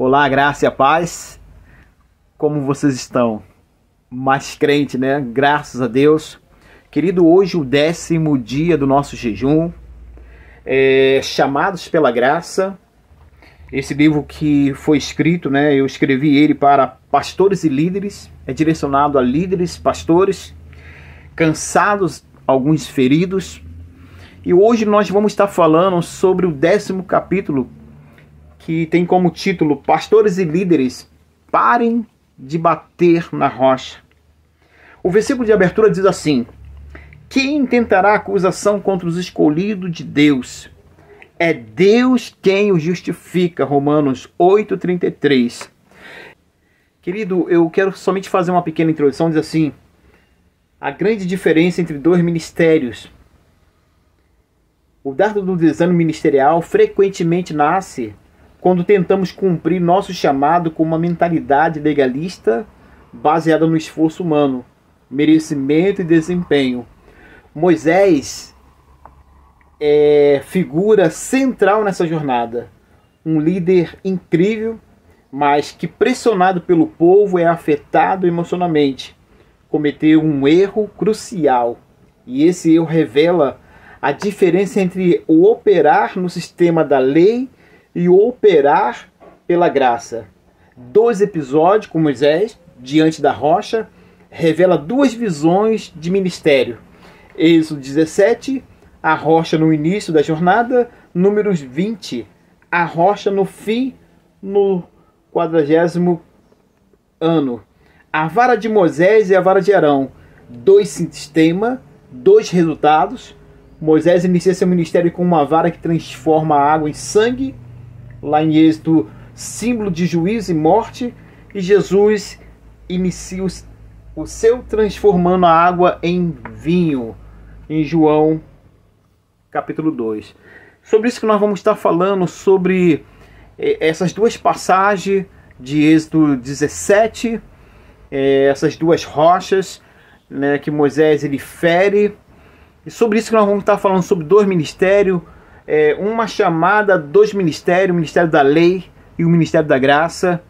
Olá, graça e a paz. Como vocês estão? Mais crente, né? Graças a Deus. Querido, hoje o 10º dia do nosso jejum, Chamados pela Graça. Esse livro que foi escrito, né? Eu escrevi ele para pastores e líderes. É direcionado a líderes, pastores, cansados, alguns feridos. E hoje nós vamos estar falando sobre o 10º capítulo, que tem como título: Pastores e líderes, parem de bater na rocha. O versículo de abertura diz assim: quem tentará acusação contra os escolhidos de Deus? É Deus quem os justifica. Romanos 8:33. Querido, eu quero somente fazer uma pequena introdução. Diz assim: a grande diferença entre dois ministérios. O dardo do desânimo ministerial frequentemente nasce quando tentamos cumprir nosso chamado com uma mentalidade legalista baseada no esforço humano, merecimento e desempenho. Moisés é figura central nessa jornada. Um líder incrível, mas que, pressionado pelo povo, é afetado emocionalmente. Cometeu um erro crucial. E esse erro revela a diferença entre o operar no sistema da lei e o operar pela graça. 2 episódios com Moisés diante da rocha revela 2 visões de ministério. Êxodo 17, a rocha no início da jornada. Números 20, a rocha no fim, no 40º ano. A vara de Moisés e a vara de Arão. 2 sistemas, 2 resultados. Moisés inicia seu ministério com uma vara que transforma a água em sangue, lá em Êxodo, símbolo de juízo e morte. E Jesus inicia o seu transformando a água em vinho, em João capítulo 2. Sobre isso que nós vamos estar falando, sobre essas 2 passagens de Êxodo 17, essas 2 rochas, né, que Moisés ele fere. E sobre isso que nós vamos estar falando, sobre 2 ministérios, uma chamada, 2 ministérios, o ministério da lei e o ministério da graça,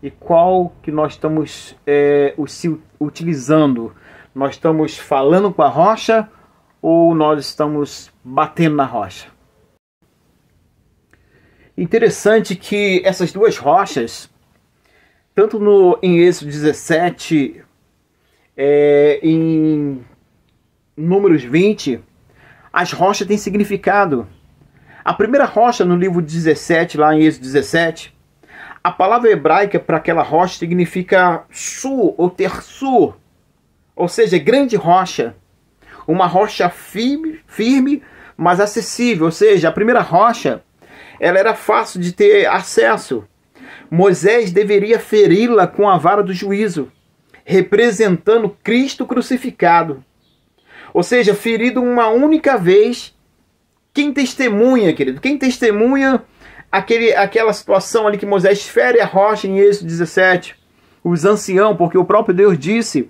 e qual que nós estamos utilizando. Nós estamos falando com a rocha ou nós estamos batendo na rocha? Interessante que essas 2 rochas, tanto em Êxodo 17, em Números 20, as rochas têm significado. A primeira rocha no livro 17, lá em Êxodo 17, a palavra hebraica para aquela rocha significa su ou tersu, ou seja, grande rocha. Uma rocha firme, mas acessível. Ou seja, a primeira rocha, ela era fácil de ter acesso. Moisés deveria feri-la com a vara do juízo, representando Cristo crucificado. Ou seja, ferido uma única vez. Quem testemunha, querido? Quem testemunha aquela situação ali que Moisés fere a rocha em Êxodo 17? Os anciãos, porque o próprio Deus disse: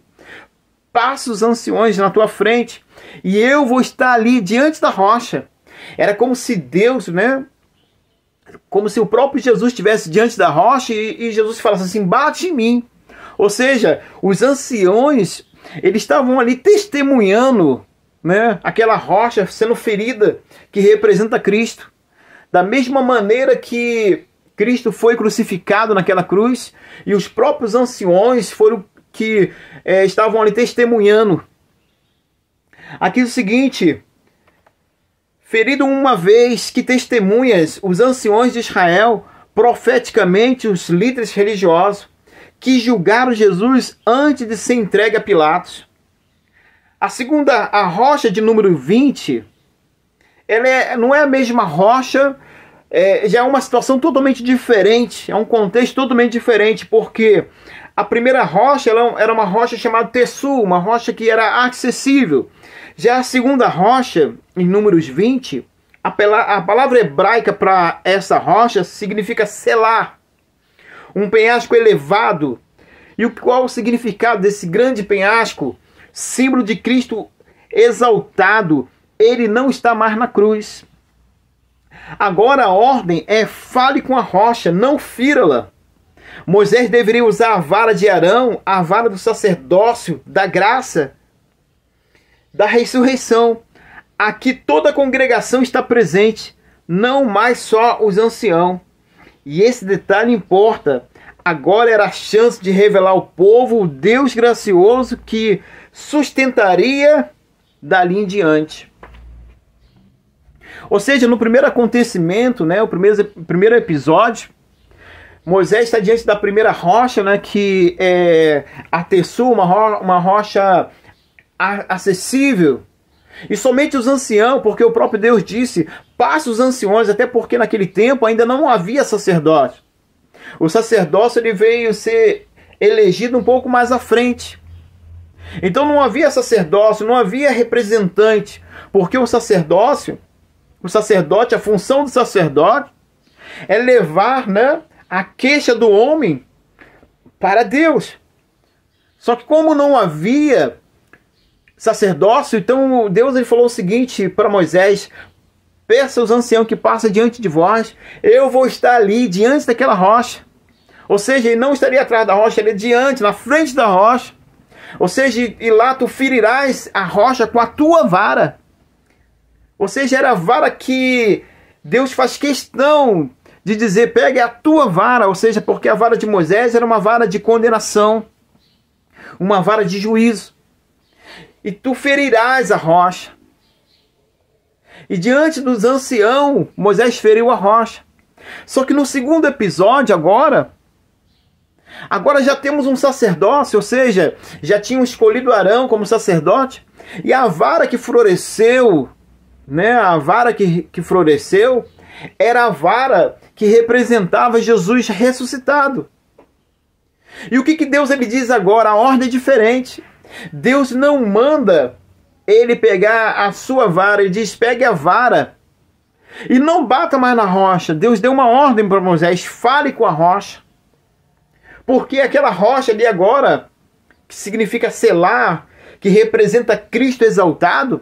passa os anciões na tua frente e eu vou estar ali diante da rocha. Era como se Deus, né? Como se o próprio Jesus estivesse diante da rocha e Jesus falasse assim: bate em mim. Ou seja, os anciões, eles estavam ali testemunhando, né, aquela rocha sendo ferida, que representa Cristo. Da mesma maneira que Cristo foi crucificado naquela cruz, e os próprios anciões foram que estavam ali testemunhando. Aqui é o seguinte: ferido uma vez, que testemunhas os anciões de Israel, profeticamente os líderes religiosos, que julgaram Jesus antes de ser entregue a Pilatos. A segunda, a rocha de número 20, ela não é a mesma rocha, já é uma situação totalmente diferente, é um contexto totalmente diferente, porque a primeira rocha era uma rocha chamada Tessu, uma rocha que era acessível. Já a segunda rocha, em Números 20, a palavra hebraica para essa rocha significa selar, um penhasco elevado. E qual o significado desse grande penhasco? Símbolo de Cristo exaltado. Ele não está mais na cruz. Agora a ordem é: fale com a rocha, não fira-la. Moisés deveria usar a vara de Arão, a vara do sacerdócio, da graça, da ressurreição. Aqui toda a congregação está presente, não mais só os anciãos. E esse detalhe importa. Agora era a chance de revelar ao povo o Deus gracioso que sustentaria dali em diante. Ou seja, no primeiro acontecimento, né, o primeiro episódio, Moisés está diante da primeira rocha, né, que é a Tessu, uma rocha acessível. E somente os anciãos, porque o próprio Deus disse, passe os anciões, até porque naquele tempo ainda não havia sacerdote. O sacerdócio ele veio ser elegido um pouco mais à frente. Então não havia sacerdócio, não havia representante, porque o sacerdote, a função do sacerdote é levar, né, a queixa do homem para Deus. Só que como não havia sacerdócio, então Deus ele falou o seguinte para Moisés: peça aos anciãos que passem diante de vós, eu vou estar ali diante daquela rocha. Ou seja, ele não estaria atrás da rocha, ele é diante, na frente da rocha. Ou seja, e lá tu ferirás a rocha com a tua vara. Ou seja, era a vara que Deus faz questão de dizer, pegue a tua vara. Ou seja, porque a vara de Moisés era uma vara de condenação, uma vara de juízo. E tu ferirás a rocha. E diante dos anciãos, Moisés feriu a rocha. Só que no segundo episódio agora já temos um sacerdócio, ou seja, já tinham escolhido Arão como sacerdote. E a vara que floresceu, né, a vara que floresceu, era a vara que representava Jesus ressuscitado. E o que Deus ele diz agora? A ordem é diferente. Deus não manda ele pegar a sua vara, ele diz, pegue a vara e não bata mais na rocha. Deus deu uma ordem para Moisés, fale com a rocha. Porque aquela rocha ali agora, que significa selar, que representa Cristo exaltado,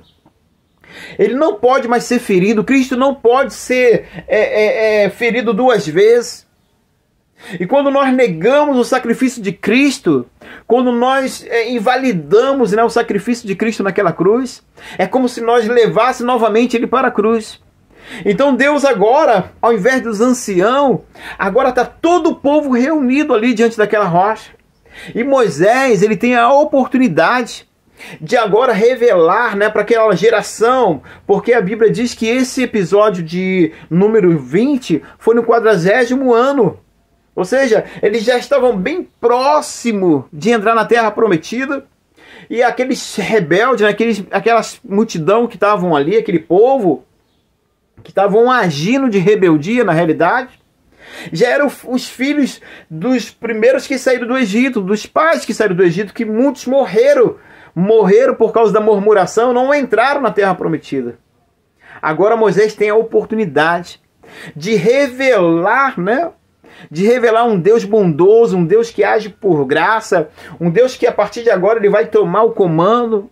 ele não pode mais ser ferido. Cristo não pode ser ferido duas vezes. E quando nós negamos o sacrifício de Cristo, quando nós invalidamos, né, o sacrifício de Cristo naquela cruz, é como se nós levássemos novamente ele para a cruz. Então Deus agora, ao invés dos anciãos, agora está todo o povo reunido ali diante daquela rocha. E Moisés, ele tem a oportunidade de agora revelar, né, para aquela geração, porque a Bíblia diz que esse episódio de número 20 foi no 40º ano. Ou seja, eles já estavam bem próximo de entrar na Terra Prometida. E aqueles rebeldes, né, aquelas multidão que estavam ali, aquele povo que estavam agindo de rebeldia na realidade, já eram os filhos dos primeiros que saíram do Egito, dos pais que saíram do Egito, que muitos morreram por causa da murmuração, não entraram na Terra Prometida. Agora Moisés tem a oportunidade de revelar, né? De revelar um Deus bondoso, um Deus que age por graça, um Deus que a partir de agora ele vai tomar o comando,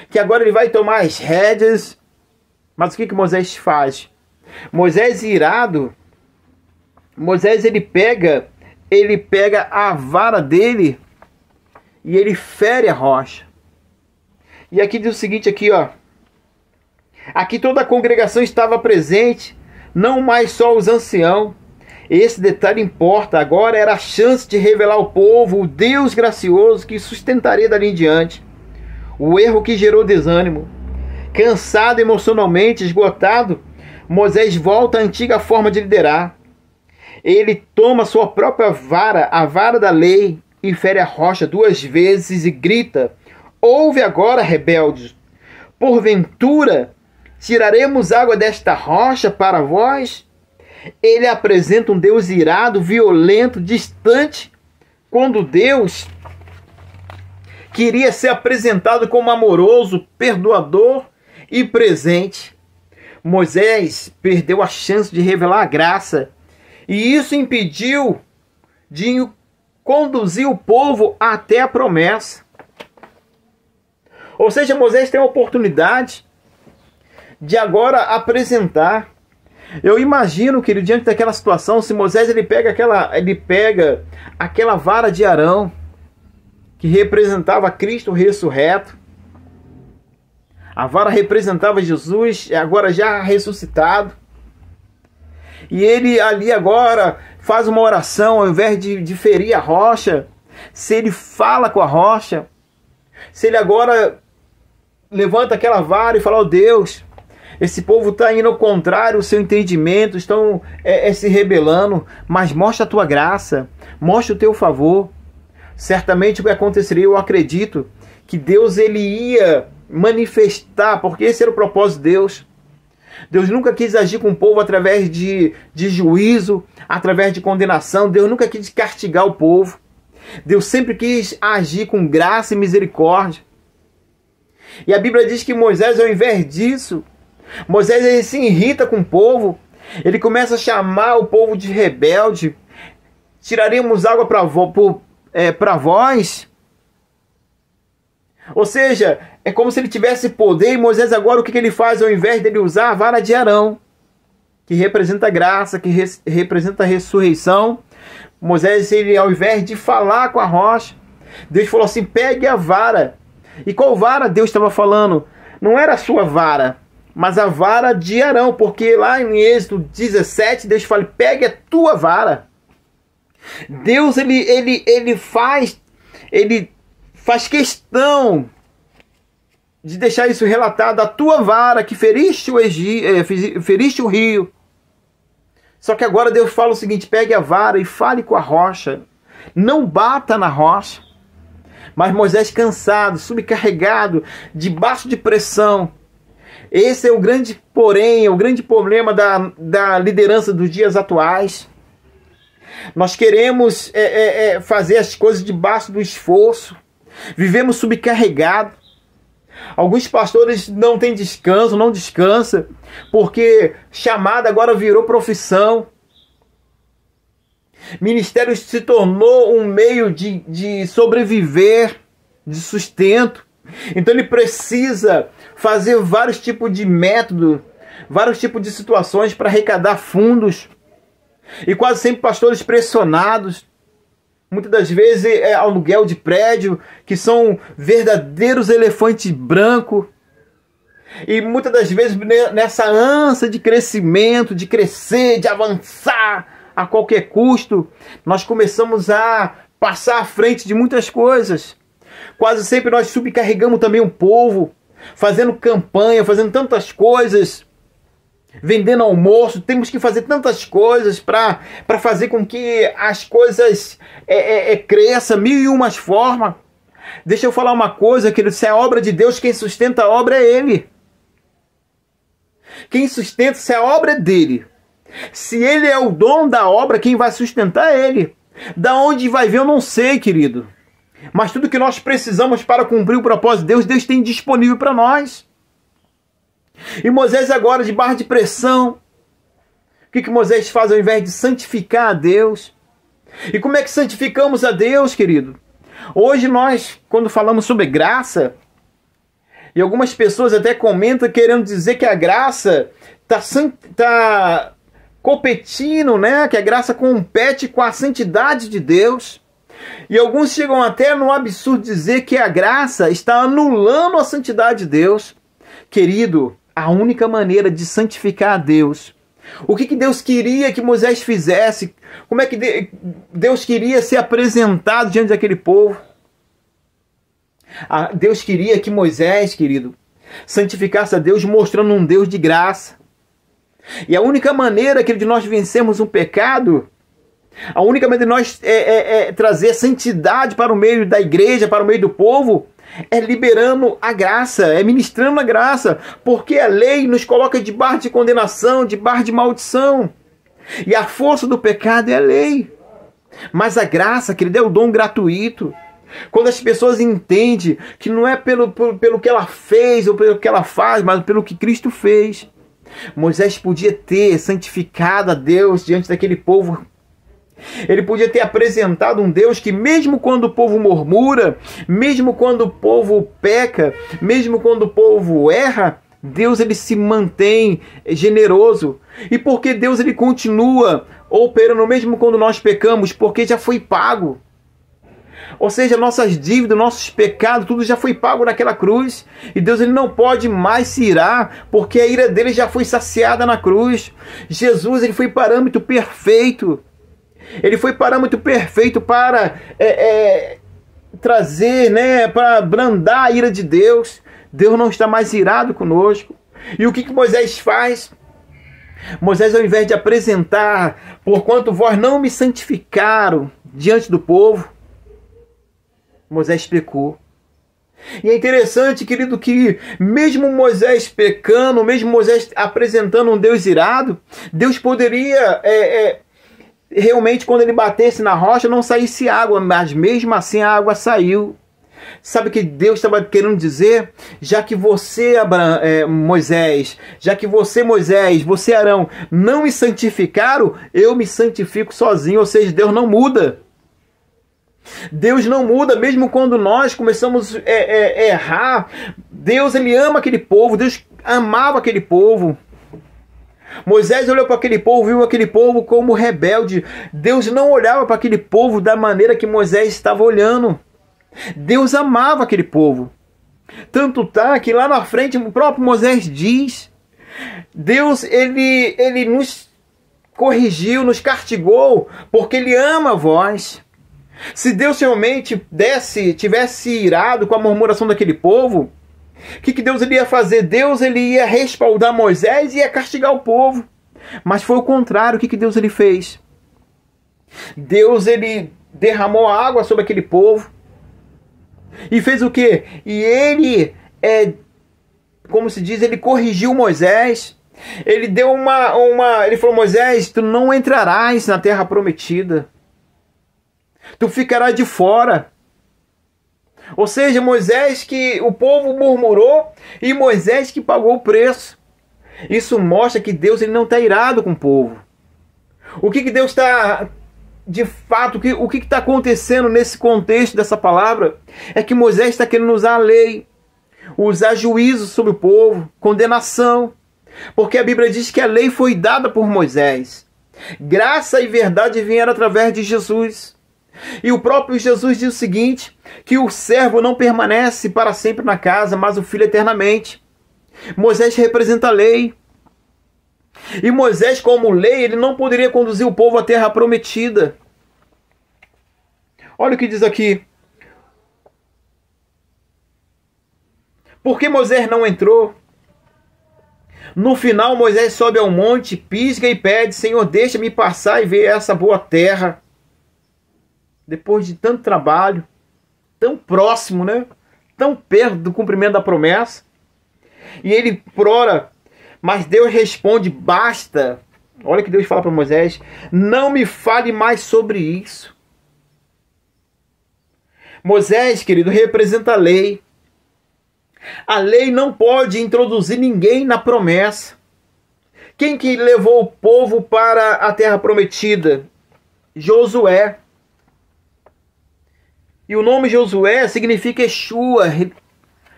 que agora ele vai tomar as rédeas. Mas o que Moisés faz? Moisés irado, Moisés ele pega a vara dele e ele fere a rocha. E aqui diz o seguinte aqui, ó. Aqui toda a congregação estava presente, não mais só os anciãos. Esse detalhe importa. Agora era a chance de revelar ao povo o Deus gracioso que sustentaria dali em diante. O erro que gerou desânimo. Cansado emocionalmente, esgotado, Moisés volta à antiga forma de liderar. Ele toma sua própria vara, a vara da lei, e fere a rocha 2 vezes e grita: ouve agora, rebeldes, porventura tiraremos água desta rocha para vós? Ele apresenta um Deus irado, violento, distante, quando Deus queria ser apresentado como amoroso, perdoador e presente. Moisés perdeu a chance de revelar a graça, e isso impediu de conduzir o povo até a promessa. Ou seja, Moisés tem a oportunidade de agora apresentar, Eu imagino, querido, diante daquela situação, se Moisés ele pega aquela vara de Arão, que representava Cristo ressurreto. A vara representava Jesus, agora já ressuscitado. E ele ali agora faz uma oração, ao invés de ferir a rocha, se ele fala com a rocha, se ele agora levanta aquela vara e fala: ó Deus, esse povo está indo ao contrário, o seu entendimento, estão se rebelando, mas mostra a tua graça, mostra o teu favor. Certamente o que aconteceria, eu acredito, que Deus ele ia manifestar, porque esse era o propósito de Deus. Deus nunca quis agir com o povo através de juízo, através de condenação. Deus nunca quis castigar o povo. Deus sempre quis agir com graça e misericórdia. E a Bíblia diz que Moisés, ao invés disso, Moisés ele se irrita com o povo. Ele começa a chamar o povo de rebelde. Tiraremos água para vós. Ou seja, é como se ele tivesse poder. E Moisés agora o que ele faz? Ao invés dele usar a vara de Arão, que representa a graça, que representa a ressurreição, Moisés, ele, ao invés de falar com a rocha, Deus falou assim: pegue a vara. E qual vara Deus estava falando? Não era a sua vara, mas a vara de Arão, porque lá em Êxodo 17, Deus fala: pegue a tua vara. Deus ele faz questão de deixar isso relatado: a tua vara que feriste o rio. Só que agora Deus fala o seguinte: pegue a vara e fale com a rocha. Não bata na rocha. Mas Moisés, cansado, subcarregado, debaixo de pressão. Esse é o grande porém, o grande problema da liderança dos dias atuais. Nós queremos fazer as coisas debaixo do esforço. Vivemos subcarregados. Alguns pastores não têm descanso, não descansam, porque chamada agora virou profissão. Ministério se tornou um meio de sobreviver, de sustento. Então ele precisa fazer vários tipos de métodos, vários tipos de situações para arrecadar fundos. E quase sempre pastores pressionados. Muitas das vezes é aluguel de prédio, que são verdadeiros elefantes brancos. E muitas das vezes nessa ânsia de crescimento, de crescer, de avançar a qualquer custo, nós começamos a passar à frente de muitas coisas. Quase sempre nós subcarregamos também o povo, fazendo campanha, fazendo tantas coisas, vendendo almoço. Temos que fazer tantas coisas para fazer com que as coisas cresçam, mil e umas formas. Deixa eu falar uma coisa, querido: se é a obra de Deus, quem sustenta a obra é Ele. Quem sustenta, se a obra é dele, se Ele é o dono da obra, quem vai sustentar é Ele. Da onde vai vir eu não sei, querido. Mas tudo que nós precisamos para cumprir o propósito de Deus, Deus tem disponível para nós. E Moisés agora, de barra de pressão, o que Moisés faz ao invés de santificar a Deus? E como é que santificamos a Deus, querido? Hoje nós, quando falamos sobre graça, e algumas pessoas até comentam querendo dizer que a graça está competindo, né? Que a graça compete com a santidade de Deus. E alguns chegam até no absurdo de dizer que a graça está anulando a santidade de Deus. Querido, a única maneira de santificar a Deus, o que Deus queria que Moisés fizesse, como é que Deus queria ser apresentado diante daquele povo? Deus queria que Moisés, querido, santificasse a Deus mostrando um Deus de graça. E a única maneira, querido, de nós vencermos um pecado, a única maneira de nós trazer santidade para o meio da igreja, para o meio do povo, é liberando a graça, é ministrando a graça, porque a lei nos coloca debaixo de condenação, debaixo de maldição. E a força do pecado é a lei. Mas a graça, querido, é o dom gratuito. Quando as pessoas entendem que não é pelo que ela fez ou pelo que ela faz, mas pelo que Cristo fez. Moisés podia ter santificado a Deus diante daquele povo. Ele podia ter apresentado um Deus que, mesmo quando o povo murmura, mesmo quando o povo peca, mesmo quando o povo erra, Deus ele se mantém generoso. E porque Deus ele continua operando mesmo quando nós pecamos, porque já foi pago. Ou seja, nossas dívidas, nossos pecados, tudo já foi pago naquela cruz. E Deus ele não pode mais se irar, porque a ira dele já foi saciada na cruz. Jesus ele foi parâmetro perfeito. Ele foi parâmetro perfeito para trazer, né, para brandar a ira de Deus. Deus não está mais irado conosco. E o que Moisés faz? Moisés, ao invés de apresentar, porquanto vós não me santificaram diante do povo, Moisés pecou. E é interessante, querido, que mesmo Moisés pecando, mesmo Moisés apresentando um Deus irado, Deus poderia realmente, quando ele batesse na rocha, não saísse água, mas mesmo assim a água saiu. Sabe o que Deus estava querendo dizer? Já que você, Moisés, você, Arão, não me santificaram, eu me santifico sozinho. Ou seja, Deus não muda. Deus não muda, mesmo quando nós começamos a errar. Deus ele ama aquele povo, Deus amava aquele povo. Moisés olhou para aquele povo, viu aquele povo como rebelde. Deus não olhava para aquele povo da maneira que Moisés estava olhando. Deus amava aquele povo. Tanto tá que lá na frente o próprio Moisés diz, Deus ele nos corrigiu, nos castigou, porque ele ama vós. Se Deus realmente tivesse irado com a murmuração daquele povo, o que Deus ele ia fazer? Deus ele ia respaldar Moisés e ia castigar o povo. Mas foi o contrário. O que Deus ele fez? Deus ele derramou água sobre aquele povo. E fez o quê? E ele, como se diz, ele corrigiu Moisés. Ele deu ele falou, Moisés, tu não entrarás na terra prometida. Tu ficarás de fora. Ou seja, Moisés que o povo murmurou e Moisés que pagou o preço. Isso mostra que Deus ele não está irado com o povo. O que Deus está, de fato, o que está acontecendo nesse contexto dessa palavra é que Moisés está querendo usar a lei, usar juízo sobre o povo, condenação. Porque a Bíblia diz que a lei foi dada por Moisés. Graça e verdade vieram através de Jesus. E o próprio Jesus diz o seguinte, que o servo não permanece para sempre na casa, mas o filho eternamente. Moisés representa a lei. E Moisés, como lei, ele não poderia conduzir o povo à terra prometida. Olha o que diz aqui. Por que Moisés não entrou? No final, Moisés sobe ao monte, pisga e pede, Senhor, deixa-me passar e ver essa boa terra. Depois de tanto trabalho, tão próximo, né? Tão perto do cumprimento da promessa. E ele implora, mas Deus responde, basta. Olha o que Deus fala para Moisés, não me fale mais sobre isso. Moisés, querido, representa a lei. A lei não pode introduzir ninguém na promessa. Quem que levou o povo para a terra prometida? Josué. E o nome Josué significa Yeshua,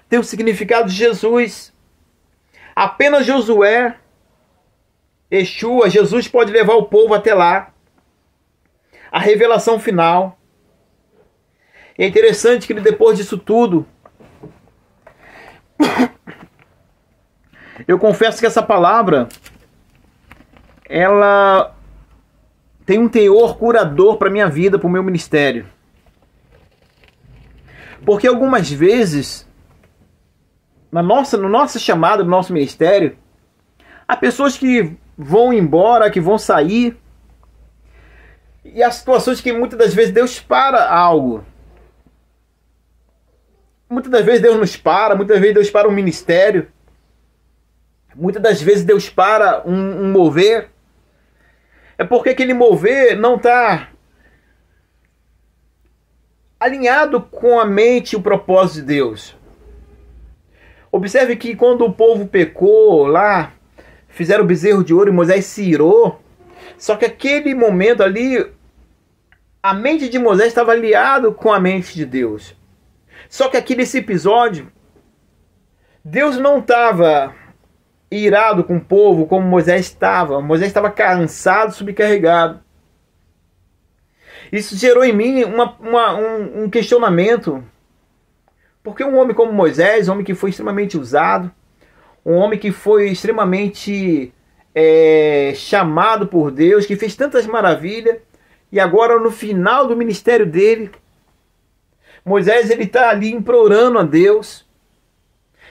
tem o significado de Jesus. Apenas Josué, Yeshua, Jesus pode levar o povo até lá. A revelação final. E é interessante que depois disso tudo, eu confesso que essa palavra, ela tem um teor curador para minha vida, para o meu ministério. Porque algumas vezes, no nosso chamado, no nosso ministério, há pessoas que vão embora, que vão sair, e há situações que muitas das vezes Deus para algo. Muitas das vezes Deus nos para, muitas vezes Deus para um ministério, muitas das vezes Deus para um mover. É porque aquele mover não está alinhado com a mente e o propósito de Deus. Observe que quando o povo pecou lá, fizeram o bezerro de ouro e Moisés se irou. Só que aquele momento ali, a mente de Moisés estava aliado com a mente de Deus. Só que aqui nesse episódio, Deus não estava irado com o povo como Moisés estava. Moisés estava cansado, subcarregado. Isso gerou em mim um questionamento. Porque um homem como Moisés, um homem que foi extremamente usado, um homem que foi extremamente chamado por Deus, que fez tantas maravilhas, e agora no final do ministério dele, Moisés ele está ali implorando a Deus,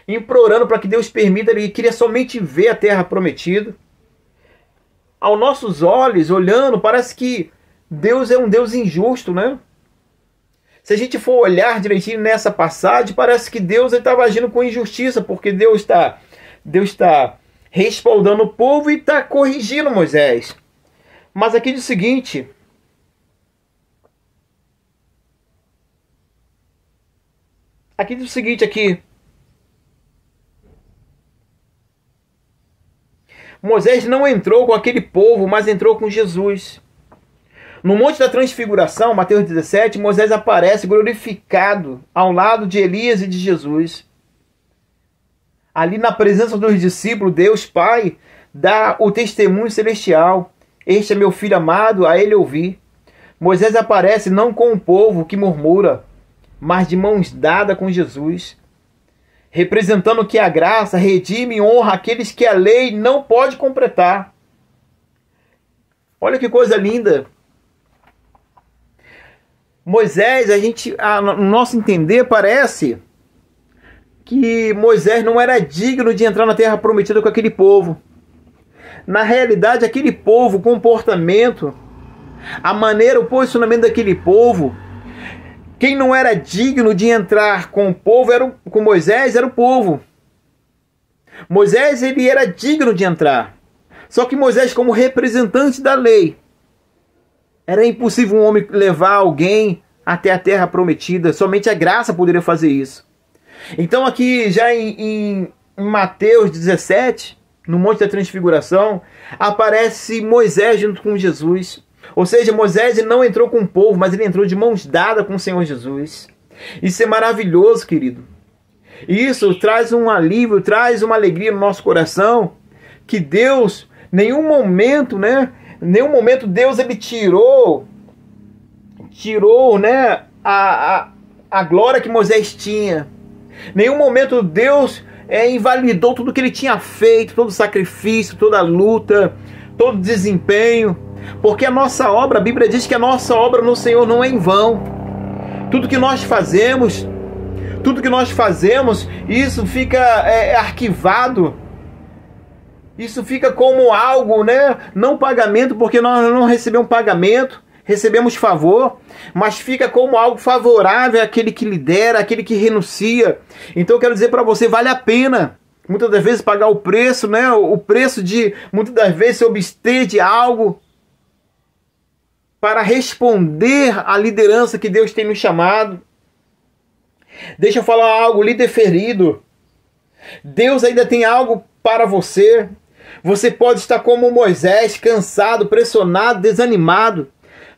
implorando para que Deus permita, ele queria somente ver a terra prometida. Aos nossos olhos, olhando, parece que Deus é um Deus injusto, né? Se a gente for olhar direitinho nessa passagem, parece que Deus estava agindo com injustiça, porque Deus está respaldando o povo e está corrigindo Moisés. Mas aqui diz o seguinte: Moisés não entrou com aquele povo, mas entrou com Jesus. No Monte da Transfiguração, Mateus 17, Moisés aparece glorificado ao lado de Elias e de Jesus. Ali na presença dos discípulos, Deus Pai dá o testemunho celestial. Este é meu filho amado, a ele ouvi. Moisés aparece não com o povo que murmura, mas de mãos dadas com Jesus, representando que a graça redime e honra aqueles que a lei não pode completar. Olha que coisa linda. Moisés, no nosso entender, parece que Moisés não era digno de entrar na terra prometida com aquele povo. Na realidade, aquele povo, o comportamento, a maneira, o posicionamento daquele povo, quem não era digno de entrar com o povo, com Moisés, era o povo. Moisés, ele era digno de entrar. Só que Moisés, como representante da lei, era impossível um homem levar alguém até a terra prometida. Somente a graça poderia fazer isso. Então aqui já em Mateus 17, no Monte da Transfiguração, aparece Moisés junto com Jesus. Ou seja, Moisés ele não entrou com o povo, mas ele entrou de mãos dadas com o Senhor Jesus. Isso é maravilhoso, querido. Isso traz um alívio, traz uma alegria no nosso coração, que Deus, nenhum momento Deus ele tirou, né, a glória que Moisés tinha. Nenhum momento Deus invalidou tudo que ele tinha feito, todo o sacrifício, toda a luta, todo o desempenho. Porque a nossa obra, a Bíblia diz que a nossa obra no Senhor não é em vão. Tudo que nós fazemos, isso fica arquivado. Isso fica como algo, né? Não pagamento, porque nós não recebemos pagamento, recebemos favor, mas fica como algo favorável àquele que lidera, àquele que renuncia. Então eu quero dizer para você, vale a pena muitas das vezes pagar o preço, né? O preço de muitas das vezes se abster de algo para responder à liderança que Deus tem nos chamado. Deixa eu falar algo, líder ferido. Deus ainda tem algo para você. Você pode estar como Moisés, cansado, pressionado, desanimado.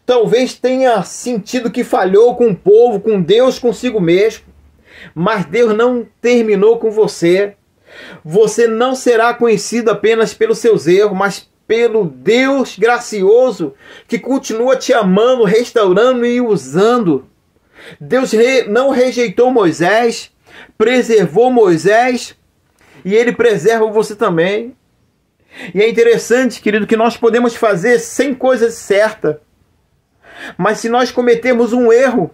Talvez tenha sentido que falhou com o povo, com Deus, consigo mesmo. Mas Deus não terminou com você. Você não será conhecido apenas pelos seus erros, mas pelo Deus gracioso que continua te amando, restaurando e usando. Deus não rejeitou Moisés, preservou Moisés e Ele preserva você também. E é interessante, querido, que nós podemos fazer 100 coisas certas, mas se nós cometermos um erro,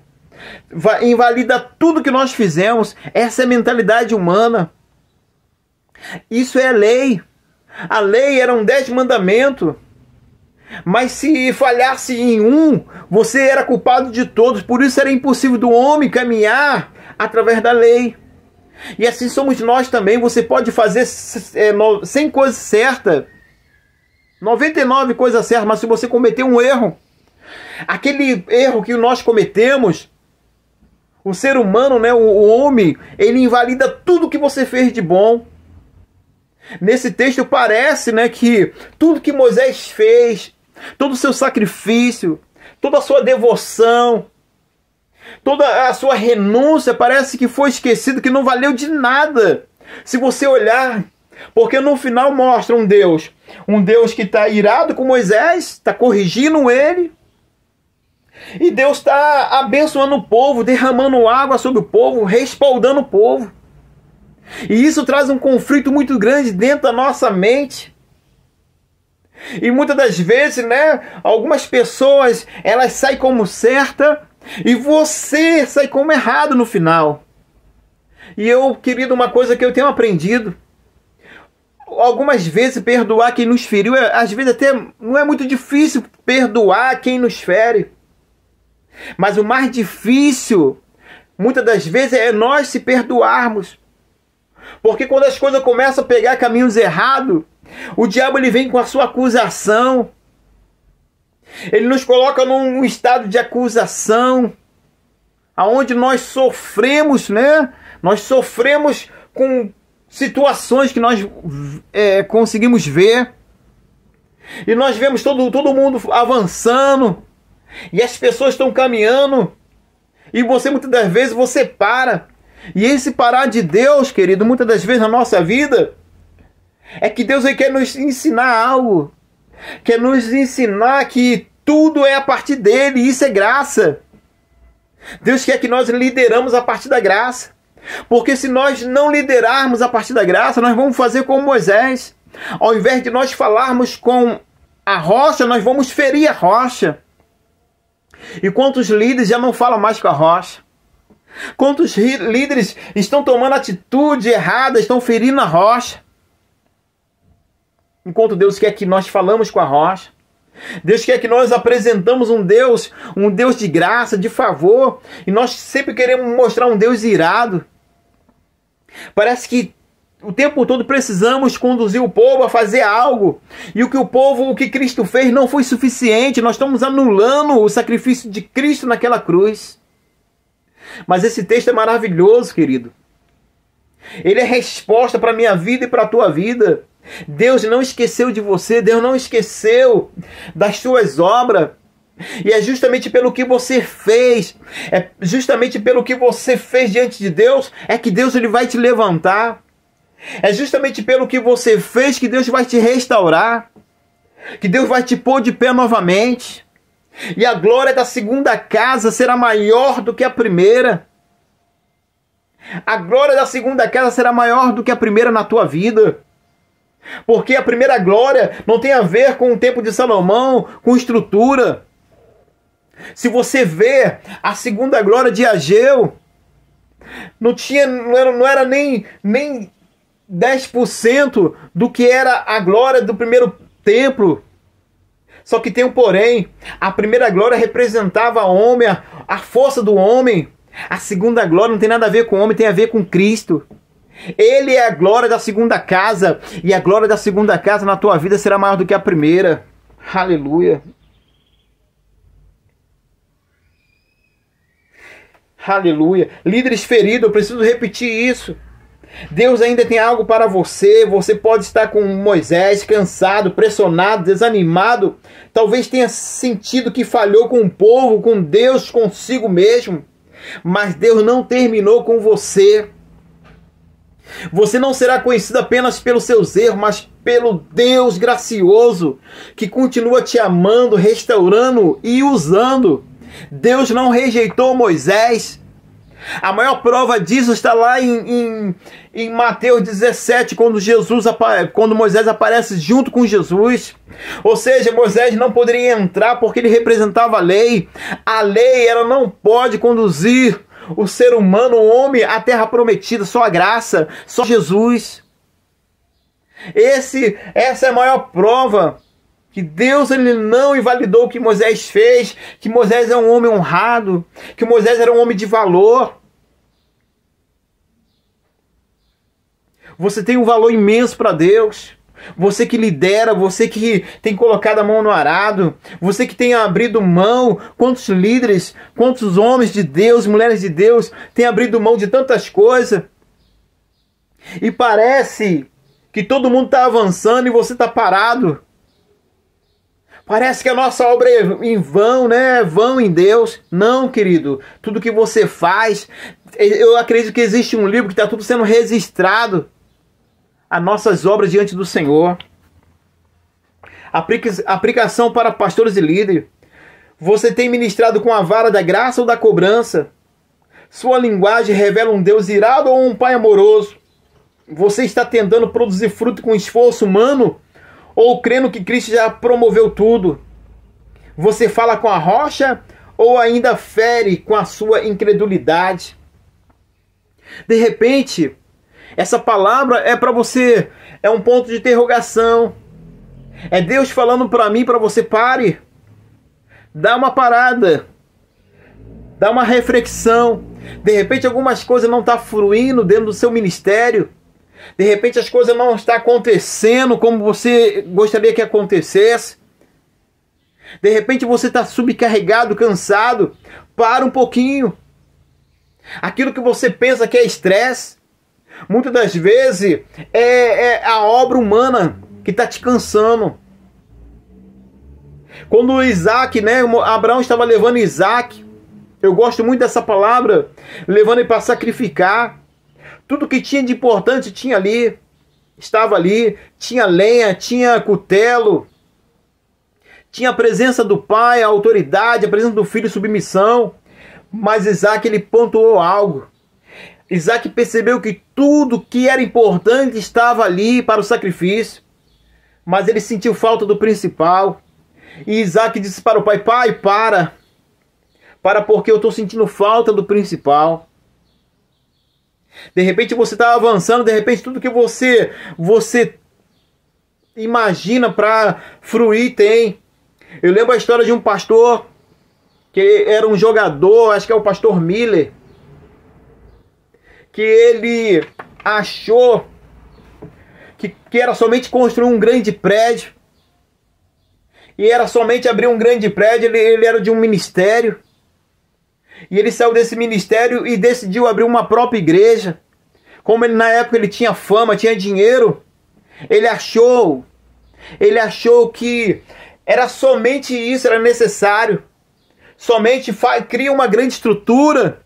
invalida tudo que nós fizemos. Essa é a mentalidade humana. Isso é a lei. A lei eram 10 mandamentos. Mas se falhasse em um, você era culpado de todos. Por isso era impossível do homem caminhar através da lei. E assim somos nós também. Você pode fazer 100 coisas certas, 99 coisas certas, mas se você cometer um erro, aquele erro que nós cometemos, o ser humano, né, o homem, ele invalida tudo que você fez de bom. Nesse texto parece, né, que tudo que Moisés fez, todo o seu sacrifício, toda a sua devoção, toda a sua renúncia, parece que foi esquecido, que não valeu de nada. Se você olhar Porque no final mostra um Deus que está irado com Moisés, está corrigindo ele. E Deus está abençoando o povo, derramando água sobre o povo, respaldando o povo. E isso traz um conflito muito grande dentro da nossa mente. E muitas das vezes, né, algumas pessoas, elas saem como certa e você sai como errado no final. E eu, querido, uma coisa que eu tenho aprendido, algumas vezes perdoar quem nos feriu, às vezes até não é muito difícil perdoar quem nos fere. Mas o mais difícil, muitas das vezes, é nós se perdoarmos. Porque quando as coisas começam a pegar caminhos errados, o diabo ele vem com a sua acusação. Ele nos coloca num estado de acusação, aonde nós sofremos, né? Nós sofremos com situações que nós conseguimos ver. E nós vemos todo mundo avançando. E as pessoas estão caminhando. E você, muitas das vezes, você para. E esse parar de Deus, querido, muitas das vezes na nossa vida, é que Deus quer nos ensinar algo. Quer nos ensinar que tudo é a partir dele. E isso é graça. Deus quer que nós lideramos a partir da graça. Porque se nós não liderarmos a partir da graça, nós vamos fazer como Moisés. Ao invés de nós falarmos com a rocha, nós vamos ferir a rocha. E quantos líderes já não falam mais com a rocha? Quantos líderes estão tomando atitude errada, estão ferindo a rocha? Enquanto Deus quer que nós falamos com a rocha. Deus quer que nós apresentamos um Deus de graça, de favor. E nós sempre queremos mostrar um Deus irado. Parece que o tempo todo precisamos conduzir o povo a fazer algo. E o que Cristo fez não foi suficiente. Nós estamos anulando o sacrifício de Cristo naquela cruz. Mas esse texto é maravilhoso, querido. Ele é resposta para a minha vida e para a tua vida. Deus não esqueceu de você. Deus não esqueceu das suas obras. E é justamente pelo que você fez. É justamente pelo que você fez diante de Deus. É que Deus ele vai te levantar. É justamente pelo que você fez que Deus vai te restaurar. Que Deus vai te pôr de pé novamente. E a glória da segunda casa será maior do que a primeira. A glória da segunda casa será maior do que a primeira na tua vida. Porque a primeira glória não tem a ver com o tempo de Salomão, com estrutura. Se você vê a segunda glória de Ageu, não era nem 10% do que era a glória do primeiro templo. Só que tem um porém. A primeira glória representava o homem, a força do homem. A segunda glória não tem nada a ver com o homem, tem a ver com Cristo. Ele é a glória da segunda casa. E a glória da segunda casa na tua vida será maior do que a primeira. Aleluia. Aleluia. Líderes feridos, eu preciso repetir isso. Deus ainda tem algo para você. Você pode estar com Moisés, cansado, pressionado, desanimado. Talvez tenha sentido que falhou com o povo, com Deus, consigo mesmo. Mas Deus não terminou com você. Você não será conhecido apenas pelos seus erros, mas pelo Deus gracioso, que continua te amando, restaurando e usando. Deus não rejeitou Moisés. A maior prova disso está lá em Mateus 17, quando Moisés aparece junto com Jesus. Ou seja, Moisés não poderia entrar porque ele representava a lei. A lei, ela não pode conduzir o ser humano, o homem, à terra prometida. Só a graça, só Jesus. Essa é a maior prova que Deus ele não invalidou o que Moisés fez, que Moisés é um homem honrado, que Moisés era um homem de valor. Você tem um valor imenso para Deus. Você que lidera, você que tem colocado a mão no arado, você que tem abrido mão. Quantos líderes, quantos homens de Deus, mulheres de Deus têm abrido mão de tantas coisas. E parece que todo mundo está avançando e você está parado. Parece que a nossa obra é em vão, né? É vão em Deus. Não, querido. Tudo que você faz, eu acredito que existe um livro que está tudo sendo registrado. as nossas obras diante do Senhor. Aplicação para pastores e líderes. Você tem ministrado com a vara da graça ou da cobrança? Sua linguagem revela um Deus irado ou um Pai amoroso? Você está tentando produzir fruto com esforço humano ou crendo que Cristo já promoveu tudo? Você fala com a rocha ou ainda fere com a sua incredulidade? De repente, essa palavra é para você, é um ponto de interrogação. É Deus falando para mim, para você: pare, dá uma parada, dá uma reflexão. De repente algumas coisas não estão fluindo dentro do seu ministério. De repente as coisas não estão acontecendo como você gostaria que acontecesse. De repente você está subcarregado, cansado. Para um pouquinho. Aquilo que você pensa que é estresse, muitas das vezes é a obra humana que está te cansando. Quando Isaac, Abraão estava levando Isaac, eu gosto muito dessa palavra, levando ele para sacrificar. Tudo que tinha de importante tinha ali, estava ali, tinha lenha, tinha cutelo, tinha a presença do pai, a autoridade, a presença do filho, submissão. Mas Isaac, ele pontuou algo. Isaac percebeu que tudo que era importante estava ali para o sacrifício, mas ele sentiu falta do principal. E Isaac disse para o pai: pai, para porque eu estou sentindo falta do principal. De repente você está avançando, de repente tudo que você imagina para fruir tem. Eu lembro a história de um pastor que era um jogador, acho que é o pastor Miller, que ele achou que era somente construir um grande prédio, e era somente abrir um grande prédio. Ele era de um ministério, e ele saiu desse ministério e decidiu abrir uma própria igreja. Como ele na época ele tinha fama, tinha dinheiro, ele achou que era somente isso, era necessário. Somente cria uma grande estrutura.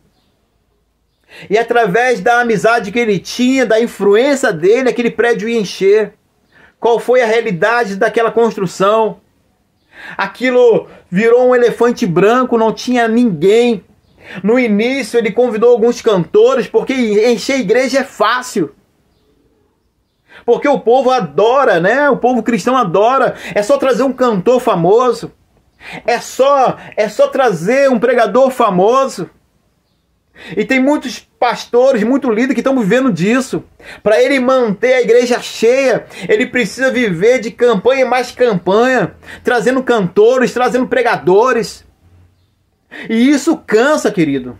E através da amizade que ele tinha, da influência dele, aquele prédio ia encher. Qual foi a realidade daquela construção? Aquilo virou um elefante branco, não tinha ninguém. No início ele convidou alguns cantores, porque encher a igreja é fácil. Porque o povo adora, O povo cristão adora. É só trazer um cantor famoso. É só trazer um pregador famoso. E tem muitos pastores, muitos líderes que estão vivendo disso. Para ele manter a igreja cheia, ele precisa viver de campanha e mais campanha, trazendo cantores, trazendo pregadores. E isso cansa, querido.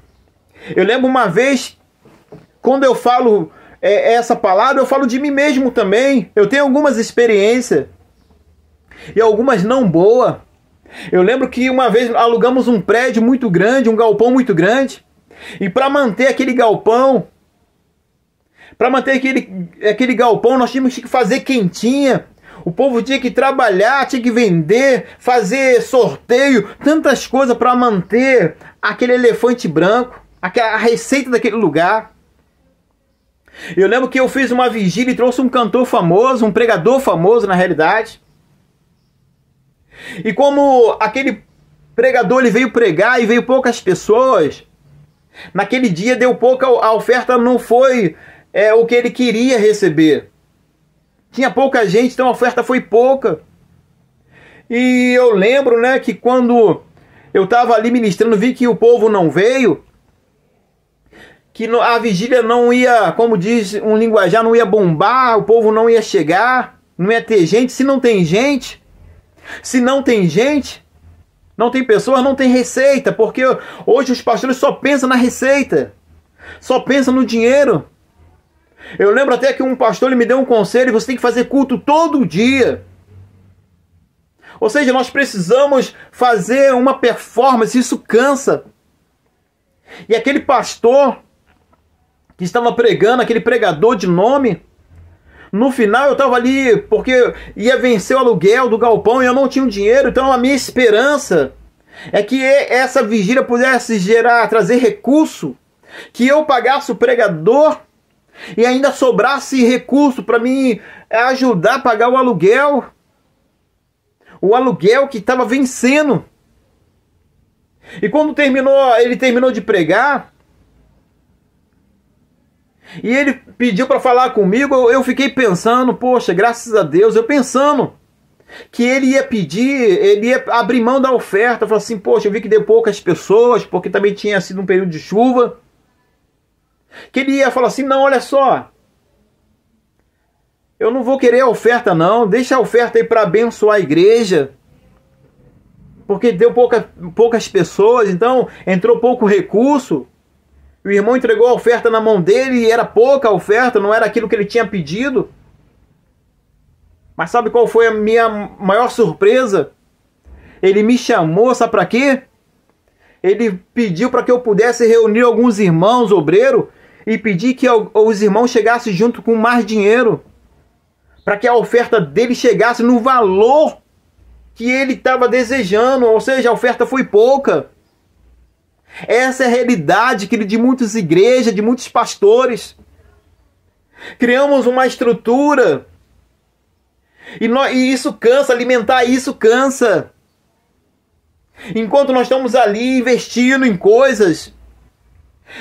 Eu lembro uma vez, quando eu falo essa palavra, eu falo de mim mesmo também. Eu tenho algumas experiências e algumas não boas. Eu lembro que uma vez alugamos um prédio muito grande, um galpão muito grande. E para manter aquele galpão, nós tínhamos que fazer quentinha. O povo tinha que trabalhar, tinha que vender, fazer sorteio, tantas coisas para manter aquele elefante branco, a receita daquele lugar. Eu lembro que eu fiz uma vigília e trouxe um cantor famoso, um pregador famoso na realidade. E como aquele pregador ele veio pregar e veio poucas pessoas, naquele dia deu pouca, a oferta não foi o que ele queria receber. Tinha pouca gente, então a oferta foi pouca. E eu lembro, que quando eu estava ali ministrando, vi que o povo não veio, que a vigília não ia, como diz um linguajar, não ia bombar, o povo não ia chegar, não ia ter gente. Se não tem gente, não tem pessoas, não tem receita, porque hoje os pastores só pensam na receita, só pensam no dinheiro. Eu lembro até que um pastor ele me deu um conselho: você tem que fazer culto todo dia. Ou seja, nós precisamos fazer uma performance, isso cansa. E aquele pastor que estava pregando, aquele pregador de nome, no final eu estava ali porque ia vencer o aluguel do galpão e eu não tinha dinheiro. Então a minha esperança é que essa vigília pudesse trazer recurso, que eu pagasse o pregador e ainda sobrasse recurso para mim ajudar a pagar o aluguel que estava vencendo. E quando ele terminou de pregar, e ele pediu para falar comigo, eu fiquei pensando, poxa, graças a Deus, eu pensando que ele ia abrir mão da oferta. Eu falei assim, poxa, eu vi que deu poucas pessoas, porque também tinha sido um período de chuva. Que ele ia falar assim, não, olha só, eu não vou querer a oferta não, deixa a oferta aí para abençoar a igreja, porque deu poucas pessoas, então entrou pouco recurso. O irmão entregou a oferta na mão dele e era pouca a oferta, não era aquilo que ele tinha pedido. Mas sabe qual foi a minha maior surpresa? Ele me chamou, sabe para quê? Ele pediu para que eu pudesse reunir alguns irmãos obreiros e pedir que os irmãos chegassem junto com mais dinheiro, para que a oferta dele chegasse no valor que ele estava desejando, ou seja, a oferta foi pouca. Essa é a realidade, querido, de muitas igrejas, de muitos pastores. Criamos uma estrutura e isso cansa, alimentar isso cansa. Enquanto nós estamos ali investindo em coisas,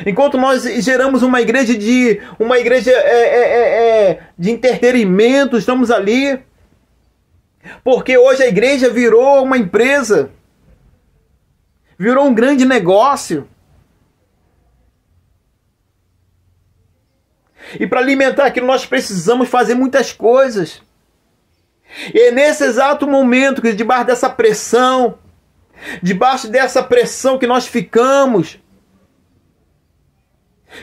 enquanto nós geramos uma igreja de entretenimento, estamos ali, porque hoje a igreja virou uma empresa, virou um grande negócio. E para alimentar aquilo nós precisamos fazer muitas coisas. E é nesse exato momento que debaixo dessa pressão que nós ficamos,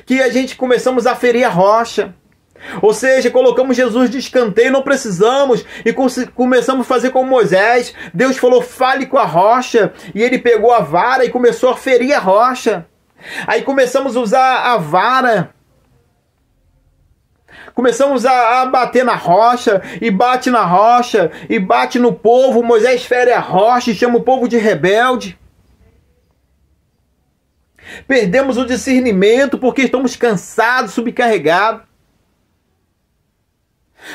que a gente começamos a ferir a rocha. Ou seja, colocamos Jesus de escanteio, não precisamos, e começamos a fazer como Moisés. Deus falou, fale com a rocha, e ele pegou a vara e começou a ferir a rocha. Aí começamos a usar a vara, começamos a bater na rocha, e bate na rocha, e bate no povo. Moisés fere a rocha e chama o povo de rebelde. Perdemos o discernimento porque estamos cansados, subcarregados.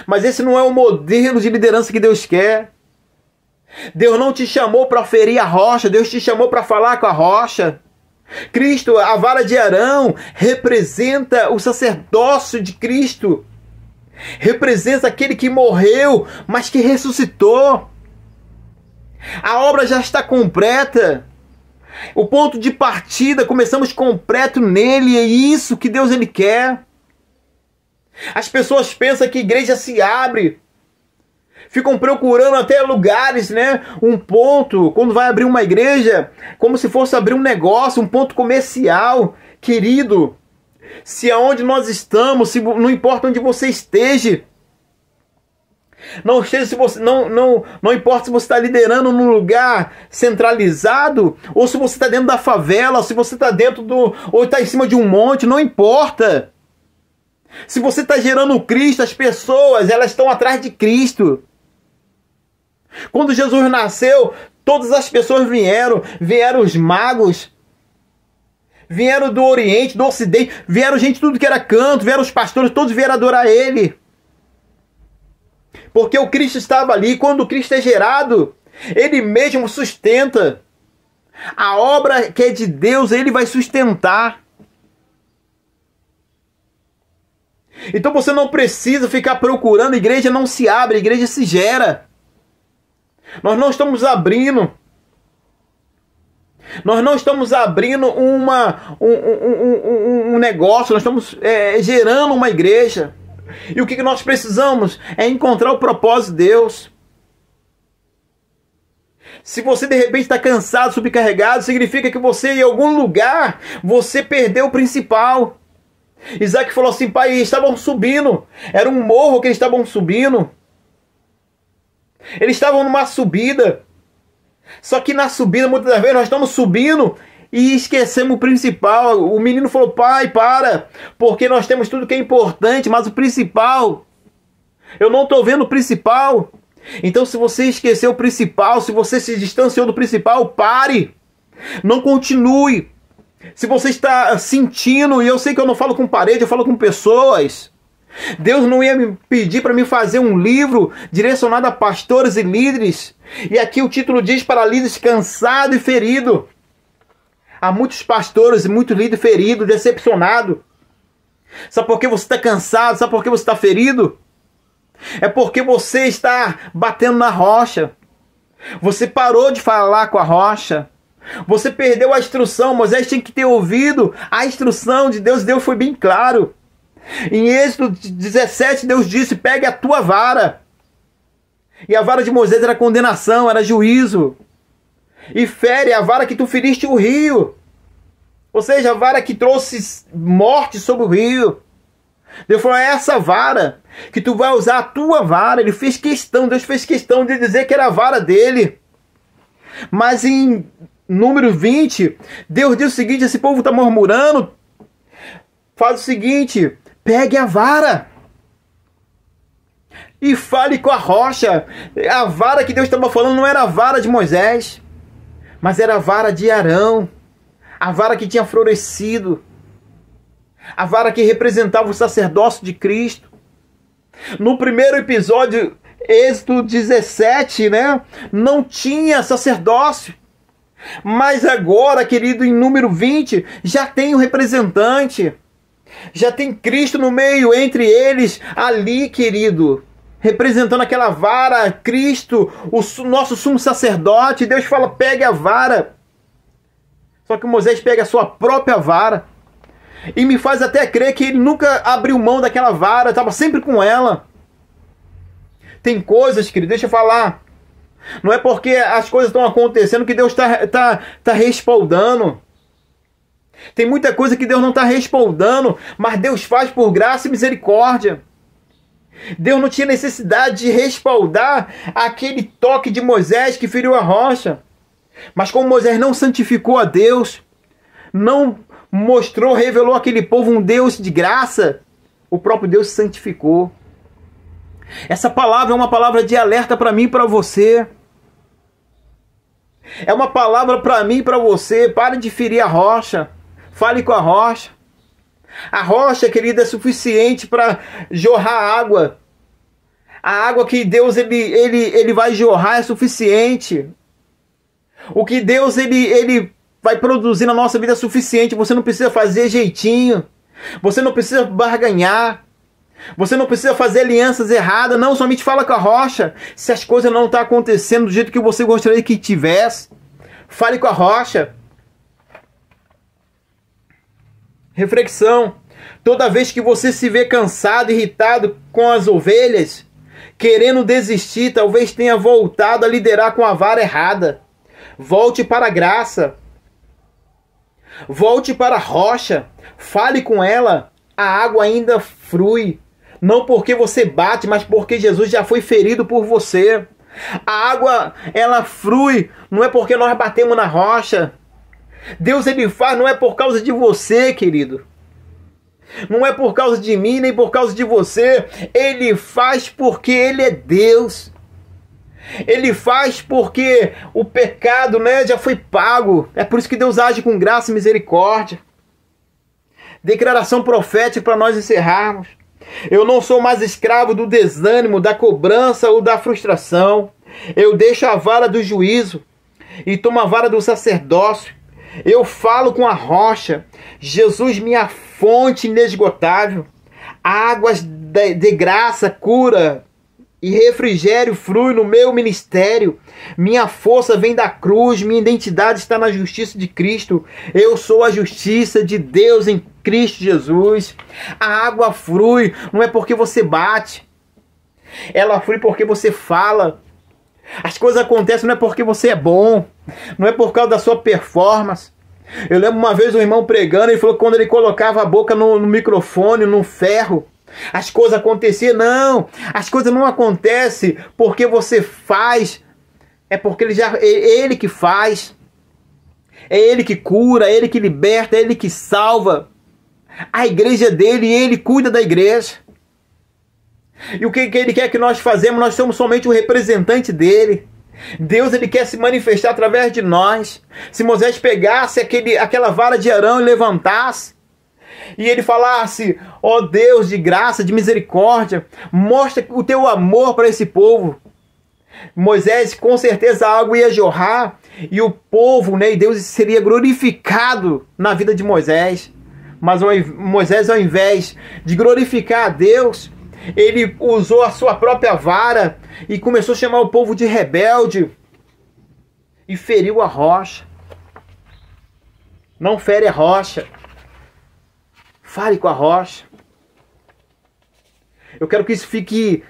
Mas esse não é o modelo de liderança que Deus quer. Deus não te chamou para ferir a rocha, Deus te chamou para falar com a rocha. Cristo, a vara de Arão, representa o sacerdócio de Cristo. Representa aquele que morreu, mas que ressuscitou. A obra já está completa. O ponto de partida, começamos completo nele, é isso que Deus ele quer. As pessoas pensam que a igreja se abre, ficam procurando até lugares, né? Um ponto, quando vai abrir uma igreja, como se fosse abrir um negócio, um ponto comercial. Querido, se aonde nós estamos, não importa onde você esteja, não importa se você está liderando num lugar centralizado, ou se você está dentro da favela, ou se você está ou está em cima de um monte, não importa. Se você está gerando Cristo, as pessoas, elas estão atrás de Cristo. Quando Jesus nasceu, todas as pessoas vieram os magos, vieram do Oriente, do Ocidente, vieram gente tudo que era canto, vieram os pastores, todos vieram adorar Ele. Porque o Cristo estava ali. Quando o Cristo é gerado, Ele mesmo sustenta. A obra que é de Deus, Ele vai sustentar. Então você não precisa ficar procurando, a igreja não se abre, a igreja se gera. Nós não estamos abrindo. Nós não estamos abrindo um negócio, nós estamos gerando uma igreja. E o que nós precisamos é encontrar o propósito de Deus. Se você de repente está cansado, subcarregado, significa que você em algum lugar, você perdeu o principal. Isaac falou assim, pai, eles estavam subindo. Era um morro que eles estavam subindo. Eles estavam numa subida. Só que na subida, muitas das vezes, nós estamos subindo e esquecemos o principal. O menino falou, pai, para. Porque nós temos tudo que é importante, mas o principal, eu não estou vendo o principal. Então se você esqueceu o principal, se você se distanciou do principal, pare. Não continue. Se você está sentindo, e eu sei que eu não falo com parede, eu falo com pessoas. Deus não ia me pedir para me fazer um livro direcionado a pastores e líderes. E aqui o título diz: para líderes cansado e ferido. Há muitos pastores e muitos líderes feridos, decepcionados. Sabe por que você está cansado? Sabe por que você está ferido? É porque você está batendo na rocha. Você parou de falar com a rocha. Você perdeu a instrução. Moisés tinha que ter ouvido a instrução de Deus. Deus foi bem claro. Em Êxodo 17, Deus disse: pegue a tua vara. E a vara de Moisés era condenação, era juízo. E fere a vara que tu feriste o rio. Ou seja, a vara que trouxe morte sobre o rio. Deus falou: é essa vara que tu vai usar, a tua vara. Ele fez questão, Deus fez questão de dizer que era a vara dele. Mas em número 20, Deus diz o seguinte: esse povo está murmurando. Faz o seguinte: pegue a vara e fale com a rocha. A vara que Deus estava falando não era a vara de Moisés, mas era a vara de Arão. A vara que tinha florescido. A vara que representava o sacerdócio de Cristo. No primeiro episódio, Êxodo 17, né? Não tinha sacerdócio. Mas agora, querido, em número 20, já tem um representante. Já tem Cristo no meio, entre eles, ali, querido. Representando aquela vara, Cristo, o nosso sumo sacerdote. Deus fala: pegue a vara. Só que Moisés pega a sua própria vara. E me faz até crer que ele nunca abriu mão daquela vara. Estava sempre com ela. Tem coisas, querido, deixa eu falar. Não é porque as coisas estão acontecendo que Deus tá respaldando. Tem muita coisa que Deus não está respaldando, mas Deus faz por graça e misericórdia. Deus não tinha necessidade de respaldar aquele toque de Moisés que feriu a rocha. Mas como Moisés não santificou a Deus, não mostrou, revelou àquele povo um Deus de graça, o próprio Deus se santificou. Essa palavra é uma palavra de alerta para mim e para você. É uma palavra para mim e para você. Pare de ferir a rocha. Fale com a rocha. A rocha, querida, é suficiente para jorrar água. A água que Deus ele vai jorrar é suficiente. O que Deus ele vai produzir na nossa vida é suficiente. Você não precisa fazer jeitinho. Você não precisa barganhar. Você não precisa fazer alianças erradas. Não, somente fala com a rocha. Se as coisas não estão acontecendo do jeito que você gostaria que tivesse, fale com a rocha. Reflexão. Toda vez que você se vê cansado, irritado com as ovelhas, querendo desistir, talvez tenha voltado a liderar com a vara errada. Volte para a graça. Volte para a rocha. Fale com ela. A água ainda flui. Não porque você bate, mas porque Jesus já foi ferido por você. A água, ela flui. Não é porque nós batemos na rocha. Deus, ele faz, não é por causa de você, querido. Não é por causa de mim, nem por causa de você. Ele faz porque ele é Deus. Ele faz porque o pecado, né, já foi pago. É por isso que Deus age com graça e misericórdia. Declaração profética para nós encerrarmos. Eu não sou mais escravo do desânimo, da cobrança ou da frustração. Eu deixo a vara do juízo e tomo a vara do sacerdócio. Eu falo com a rocha. Jesus, minha fonte inesgotável. Águas de graça, cura e refrigério flui no meu ministério. Minha força vem da cruz. Minha identidade está na justiça de Cristo. Eu sou a justiça de Deus em Cristo Jesus. A água flui. Não é porque você bate. Ela flui porque você fala. As coisas acontecem não é porque você é bom. Não é por causa da sua performance. Eu lembro uma vez um irmão pregando. Ele falou que quando ele colocava a boca no microfone, no ferro, as coisas aconteciam. Não, as coisas não acontecem porque você faz. É porque ele que faz. É ele que cura, é ele que liberta, é ele que salva. A igreja é dele e ele cuida da igreja. E o que ele quer que nós fazemos? Nós somos somente o representante dele. Deus, ele quer se manifestar através de nós. Se Moisés pegasse aquela vara de Arão e levantasse, e ele falasse: ó Deus de graça, de misericórdia, mostra o teu amor para esse povo. Moisés, com certeza a água ia jorrar, e o povo, né, e Deus seria glorificado na vida de Moisés. Mas Moisés, ao invés de glorificar a Deus, ele usou a sua própria vara e começou a chamar o povo de rebelde e feriu a rocha. Não fere a rocha, fale com a rocha. Eu quero que isso fique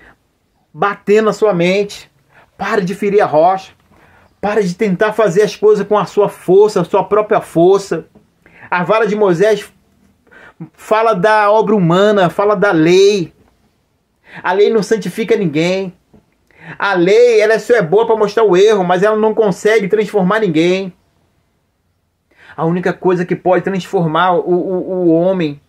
batendo na sua mente. Pare de ferir a rocha. Pare de tentar fazer as coisas com a sua força, a sua própria força. A vara de Moisés fala da obra humana, fala da lei. A lei não santifica ninguém. A lei, ela só é boa para mostrar o erro, mas ela não consegue transformar ninguém. A única coisa que pode transformar o homem,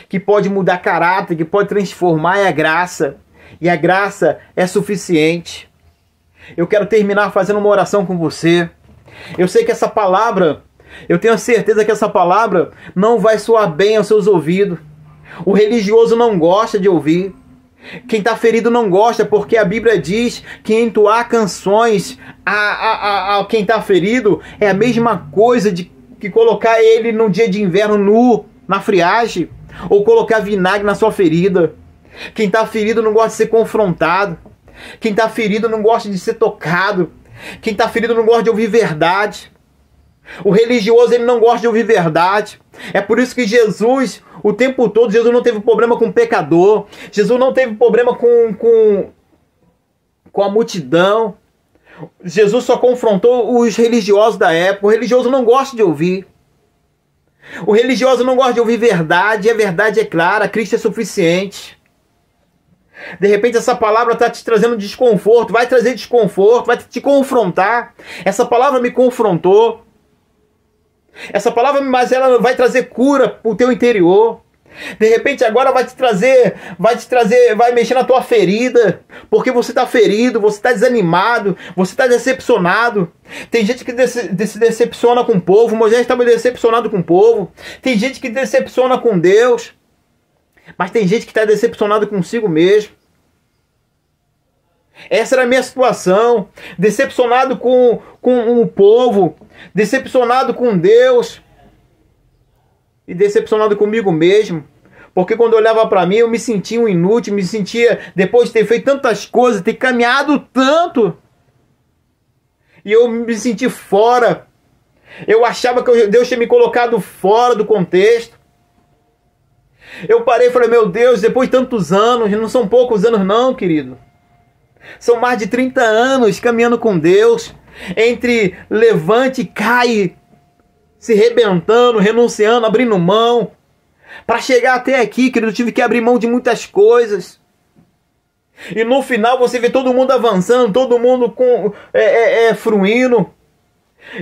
que pode mudar caráter, que pode transformar, é a graça. E a graça é suficiente. Eu quero terminar fazendo uma oração com você. Eu sei que essa palavra, eu tenho certeza que essa palavra não vai soar bem aos seus ouvidos. O religioso não gosta de ouvir. Quem está ferido não gosta, porque a Bíblia diz que entoar canções a quem está ferido é a mesma coisa de que colocar ele num dia de inverno nu, na friagem, ou colocar vinagre na sua ferida. Quem está ferido não gosta de ser confrontado. Quem está ferido não gosta de ser tocado. Quem está ferido não gosta de ouvir verdade. O religioso, ele não gosta de ouvir verdade. É por isso que Jesus, o tempo todo, Jesus não teve problema com o pecador. Jesus não teve problema com a multidão. Jesus só confrontou os religiosos da época. O religioso não gosta de ouvir. O religioso não gosta de ouvir verdade. E a verdade é clara, Cristo é suficiente. De repente essa palavra está te trazendo desconforto. Vai trazer desconforto, vai te confrontar.Essa palavra me confrontou. Essa palavra, mas ela vai trazer cura para o teu interior. De repente agora vai mexer na tua ferida, porque você está ferido, você está desanimado, você está decepcionado. Tem gente que se decepciona com o povo. Moisés estava decepcionado com o povo. Tem gente que decepciona com Deus, mas tem gente que está decepcionado consigo mesmo. Essa era a minha situação. Decepcionado com o povo, decepcionado com Deus e decepcionado comigo mesmo. Porque quando eu olhava para mim, eu me sentia um inútil, me sentia, depois de ter feito tantas coisas, ter caminhado tanto, e eu me senti fora. Eu achava que Deus tinha me colocado fora do contexto. Eu parei e falei: meu Deus, depois de tantos anos, não são poucos anos não, querido. São mais de 30 anos caminhando com Deus. Entre levante e cai, se rebentando, renunciando, abrindo mão. Para chegar até aqui, querido, eu tive que abrir mão de muitas coisas. E no final você vê todo mundo avançando, todo mundo fruindo.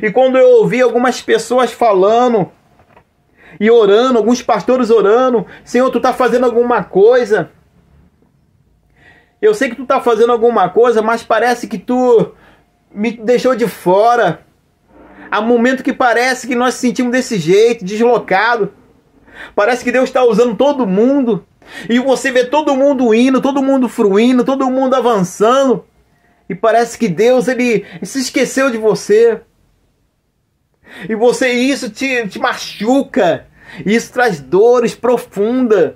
E quando eu ouvi algumas pessoas falando e orando, alguns pastores orando: Senhor, tu está fazendo alguma coisa. Eu sei que tu está fazendo alguma coisa, mas parece que tu me deixou de fora. Há momento que parece que nós se sentimos desse jeito, deslocado. Parece que Deus está usando todo mundo. E você vê todo mundo indo, todo mundo fruindo, todo mundo avançando. E parece que Deus, ele se esqueceu de você. E isso te machuca. Isso traz dores profundas.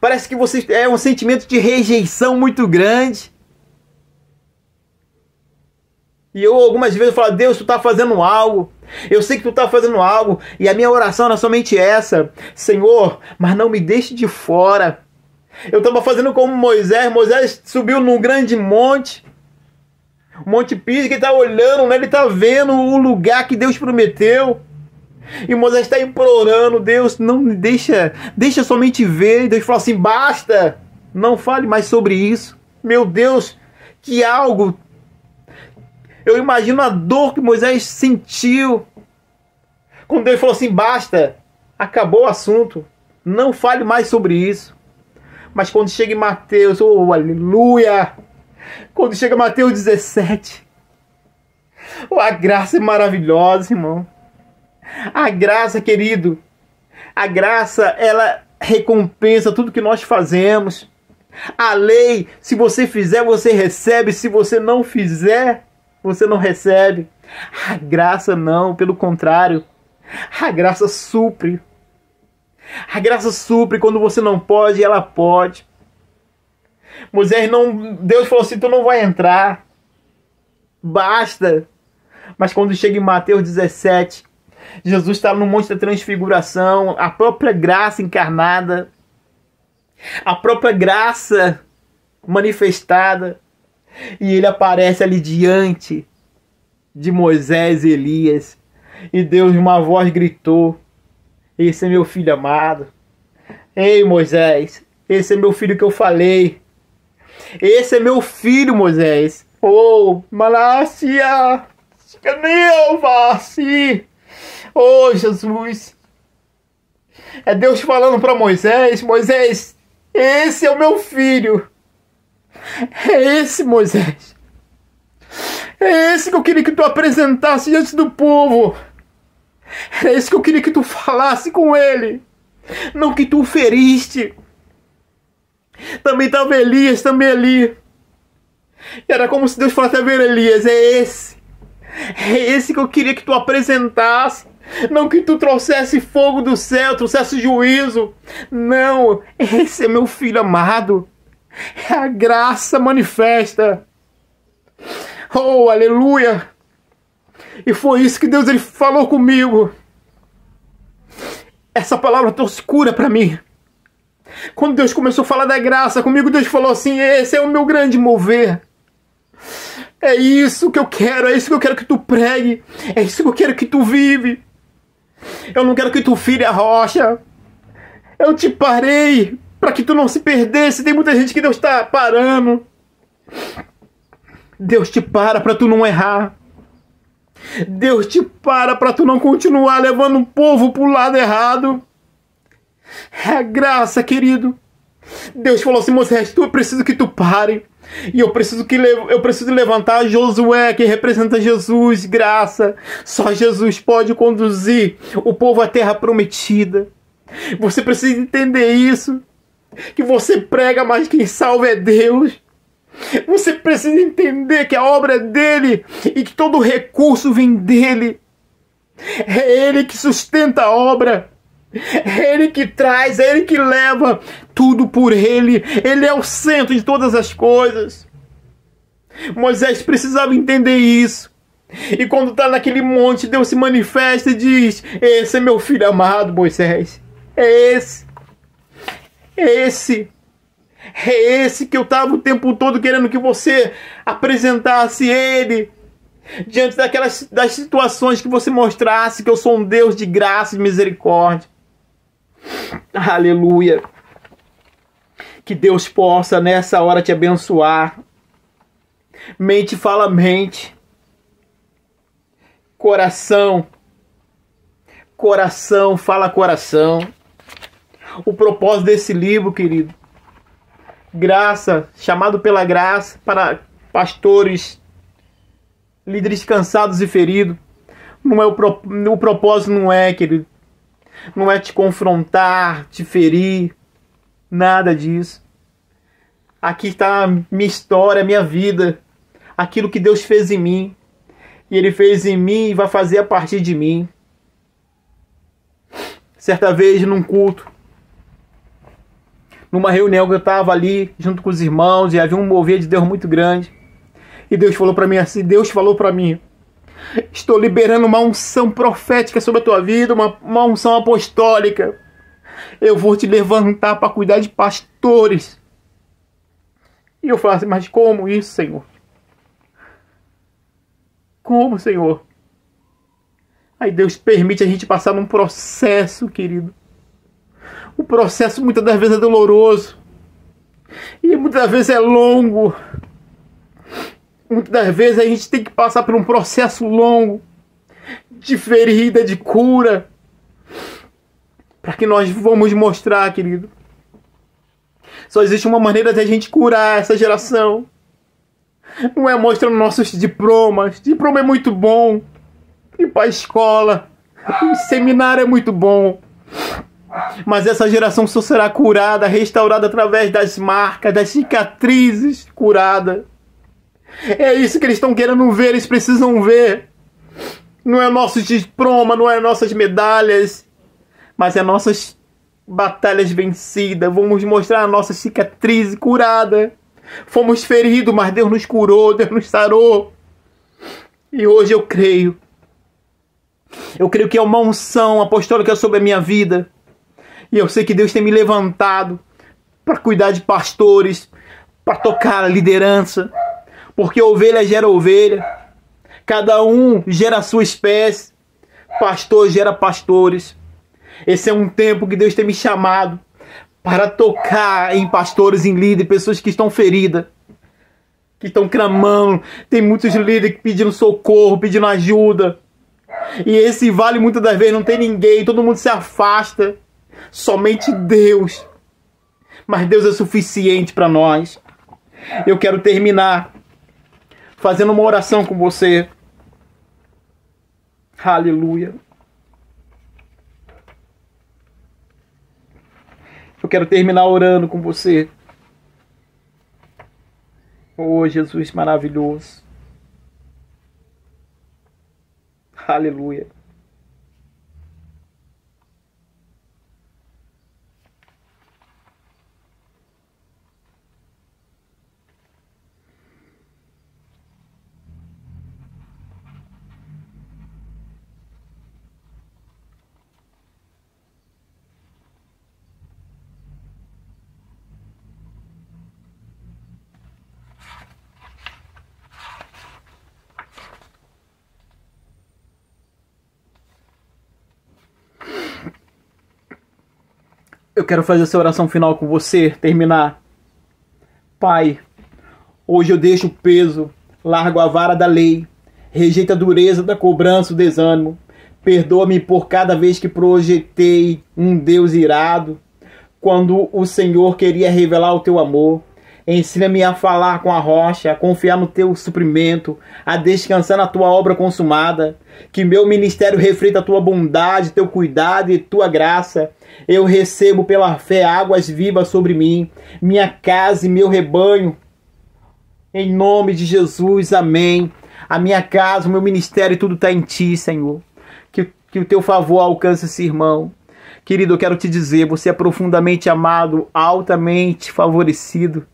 Parece que você é um sentimento de rejeição muito grande. E eu algumas vezes falo: Deus, tu está fazendo algo. Eu sei que tu está fazendo algo. E a minha oração era somente essa: Senhor, mas não me deixe de fora. Eu estava fazendo como Moisés. Moisés subiu num grande monte, Monte Pisa, que ele está olhando, né? Ele está vendo o lugar que Deus prometeu. E Moisés está implorando: Deus, não me deixa somente ver. E Deus falou assim: basta, não fale mais sobre isso. Meu Deus, que algo. Eu imagino a dor que Moisés sentiu quando Deus falou assim: basta, acabou o assunto, não fale mais sobre isso. Mas quando chega em Mateus, oh aleluia, quando chega em Mateus 17, Oh, a graça é maravilhosa, irmão. A graça, querido, a graça, ela recompensa tudo que nós fazemos. A lei, se você fizer, você recebe. Se você não fizer, você não recebe. A graça não, pelo contrário. A graça supre. A graça supre quando você não pode, ela pode. Moisés não, Deus falou assim, tu não vai entrar. Basta. Mas quando chega em Mateus 17, Jesus está no Monte da Transfiguração, a própria graça encarnada, a própria graça manifestada, e ele aparece ali diante de Moisés e Elias, e Deus, uma voz gritou: esse é meu filho amado. Ei, Moisés, esse é meu filho que eu falei. Esse é meu filho, Moisés. Oh, Malacia, oh, Jesus. É Deus falando para Moisés: Moisés, esse é o meu filho. É esse, Moisés. É esse que eu queria que tu apresentasse diante do povo. É esse que eu queria que tu falasse com ele. Não que tu o feriste. Também estava Elias também ali. Era como se Deus falasse: a ver, Elias, é esse. É esse que eu queria que tu apresentasse. Não que tu trouxesse fogo do céu, trouxesse juízo. Não, esse é meu filho amado. É a graça manifesta. Oh, aleluia. E foi isso que Deus ele falou comigo. Essa palavra trouxe cura para mim. Quando Deus começou a falar da graça comigo, Deus falou assim: esse é o meu grande mover. É isso que eu quero, é isso que eu quero que tu pregue. É isso que eu quero que tu vive. Eu não quero que tu fire a rocha. Eu te parei para que tu não se perdesse. Tem muita gente que Deus está parando. Deus te para tu não errar. Deus te para tu não continuar levando o povo pro lado errado. É a graça, querido. Deus falou assim: Moisés, eu preciso que tu pare. E eu preciso levantar Josué, que representa Jesus, graça. Só Jesus pode conduzir o povo à terra prometida. Você precisa entender isso. Que você prega, mas quem salva é Deus. Você precisa entender que a obra é dele e que todo recurso vem dele. É ele que sustenta a obra. É ele que traz, é ele que leva tudo por ele. Ele é o centro de todas as coisas. Moisés precisava entender isso. E quando está naquele monte, Deus se manifesta e diz: esse é meu filho amado, Moisés. É esse. É esse. É esse que eu estava o tempo todo querendo que você apresentasse ele. Diante das situações, que você mostrasse que eu sou um Deus de graça e de misericórdia. Aleluia. Que Deus possa nessa hora te abençoar. Mente fala mente. Coração fala coração. O propósito desse livro, querido, graça, chamado pela graça para pastores, líderes cansados e feridos. Não é o propósito não é, querido, não é te confrontar, te ferir, nada disso. Aqui está a minha história, a minha vida, aquilo que Deus fez em mim, e Ele fez em mim e vai fazer a partir de mim. Certa vez num culto, numa reunião que eu estava ali junto com os irmãos, e havia um mover de Deus muito grande, e Deus falou para mim assim: estou liberando uma unção profética sobre a tua vida, uma unção apostólica. Eu vou te levantar para cuidar de pastores. E eu falei assim: mas como isso, Senhor? Como, Senhor? Aí Deus permite a gente passar num processo, querido. O processo muitas das vezes é doloroso. E muitas das vezes é longo. Muitas das vezes a gente tem que passar por um processo longo de ferida, de cura, para que nós vamos mostrar, querido. Só existe uma maneira de a gente curar essa geração. Não é mostrando nossos diplomas. Diploma é muito bom. Ir para a escola. O seminário é muito bom. Mas essa geração só será curada, restaurada através das marcas, das cicatrizes, curada. É isso que eles estão querendo ver, eles precisam ver. Não é nosso diploma, não é nossas medalhas, mas é nossas batalhas vencidas. Vamos mostrar a nossa cicatriz curada. Fomos feridos, mas Deus nos curou, Deus nos sarou. E hoje eu creio que é uma unção apostólica sobre a minha vida. E eu sei que Deus tem me levantado para cuidar de pastores, para tocar a liderança. Porque ovelha gera ovelha. Cada um gera a sua espécie. Pastor gera pastores. Esse é um tempo que Deus tem me chamado para tocar em pastores, em líderes, pessoas que estão feridas, que estão clamando. Tem muitos líderes pedindo socorro, pedindo ajuda. E esse vale muitas das vezes não tem ninguém, todo mundo se afasta. Somente Deus. Mas Deus é suficiente para nós. Eu quero terminar fazendo uma oração com você. Aleluia. Eu quero terminar orando com você. Oh, Jesus maravilhoso. Aleluia. Eu quero fazer essa oração final com você, terminar. Pai, hoje eu deixo o peso, largo a vara da lei, rejeito a dureza da cobrança, o desânimo. Perdoa-me por cada vez que projetei um Deus irado, quando o Senhor queria revelar o teu amor. Ensina-me a falar com a rocha, a confiar no teu suprimento, a descansar na tua obra consumada. Que meu ministério reflita a tua bondade, teu cuidado e tua graça. Eu recebo pela fé águas vivas sobre mim, minha casa e meu rebanho. Em nome de Jesus, amém. A minha casa, o meu ministério, tudo está em ti, Senhor. Que o teu favor alcance esse irmão. Querido, eu quero te dizer, você é profundamente amado, altamente favorecido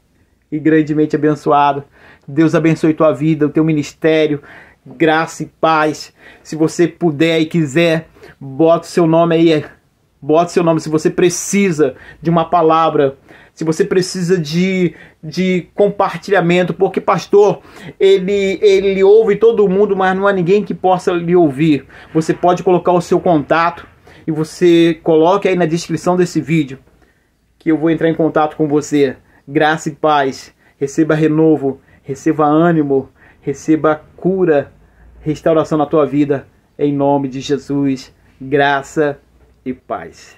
e grandemente abençoado. Deus abençoe tua vida, o teu ministério, graça e paz. Se você puder e quiser, bota o seu nome aí, bota o seu nome. Se você precisa de uma palavra, se você precisa de compartilhamento, porque pastor, ele ouve todo mundo, mas não há ninguém que possa lhe ouvir. Você pode colocar o seu contato e você coloque aí na descrição desse vídeo, que eu vou entrar em contato com você. Graça e paz, receba renovo, receba ânimo, receba cura, restauração na tua vida, em nome de Jesus, graça e paz.